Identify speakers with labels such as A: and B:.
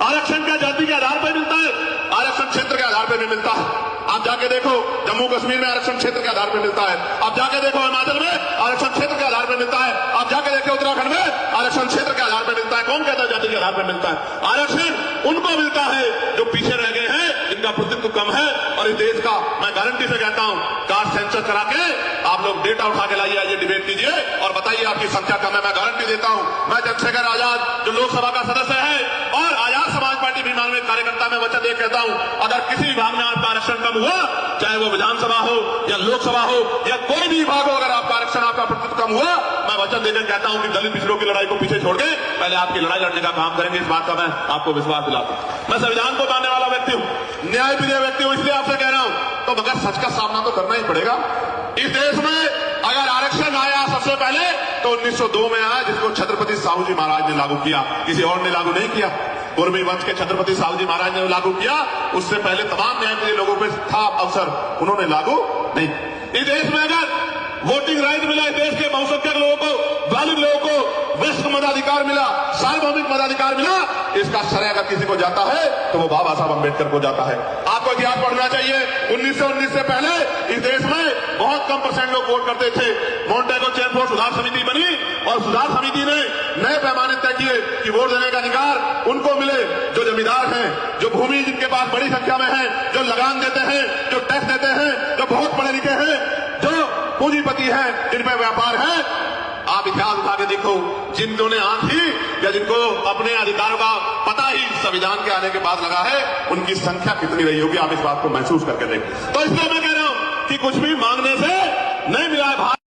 A: आरक्षण क्या जाति के आधार पर मिलता है? आरक्षण क्षेत्र के आधार पर भी मिलता है। आप जाके देखो जम्मू कश्मीर में आरक्षण क्षेत्र के आधार पर मिलता है। आप जाके देखो हिमाचल में आरक्षण क्षेत्र के आधार पर मिलता है। आप जाके देखो उत्तराखंड में आरक्षण क्षेत्र के आधार पर मिलता है। कौन कहता है जाति के आधार पर मिलता है? आरक्षण उनको मिलता है जो पीछे रह गए हैं, जिनका प्रतिनिधित्व कम है। और इस देश का मैं गारंटी से कहता हूं, कास्ट सेंसस करा के आप लोग डेटा उठा के लाइए, आइए डिबेट कीजिए और बताइए आपकी संख्या कम है। मैं गारंटी देता हूं। मैं चंद्रशेखर आजाद जो लोकसभा का सदस्य है और आजाद समाज पार्टी विमान में कार्यकर्ता में वचन दे कहता हूं, अगर किसी विभाग में आपका आरक्षण कम हुआ, चाहे वो विधानसभा हो या लोकसभा हो या कोई भी विभाग हो, अगर आपका आरक्षण आपका प्रतिशत कम हुआ, मैं वचन देकर कहता हूं कि दलित पिछड़ों की लड़ाई को पीछे छोड़ के पहले आपकी लड़ाई लड़ने का काम करेंगे। इस बात का मैं आपको विश्वास दिलाता हूं। मैं संविधान को मानने वाला व्यक्ति हूं, न्यायप्रिय व्यक्ति हूं, इसलिए आपसे कह रहा हूं। तो मगर सच का सामना तो करना ही पड़ेगा। इस देश में अगर आरक्षण आया सबसे पहले तो 1902 में आया, जिसको छत्रपति साहू जी महाराज ने लागू किया, किसी और ने लागू नहीं किया। कुर्मी वंश के छत्रपति साहू जी महाराज ने लागू किया। उससे पहले तमाम न्यायप्रिय लोगों पे था अवसर, उन्होंने लागू नहीं। इस देश में अगर वोटिंग राइट मिला, इस देश के बहुसंख्यक लोगों को, दलित लोगों को वयस्क मताधिकार मिला, सार्वभौमिक मताधिकार मिला, इसका श्रेय अगर किसी को जाता है तो वो बाबा साहब अम्बेडकर को जाता है। आपको इतिहास पढ़ना चाहिए। 1919 से पहले इस देश में बहुत कम % लोग वोट करते थे। मोंटेगो चेम्फोर्ड सुधार समिति बनी और सुधार समिति ने नए पैमाने तय किए कि वोट देने का अधिकार उनको मिले जो जमींदार हैं, जो भूमि जिनके पास बड़ी संख्या में है, जो लगान देते हैं, जो टैक्स देते हैं, जो बहुत पढ़े लिखे हैं, जो पूंजीपति हैं, जिन पर व्यापार है। आप इतिहास उठा के देखो, जिन्होंने आंख ही या जिनको अपने अधिकारों का पता ही संविधान के आने के बाद लगा है, उनकी संख्या कितनी रही होगी, आप इस बात को महसूस करके देखें। तो इसलिए मैं कह रहा हूं कि कुछ भी मांगने से नहीं मिला है।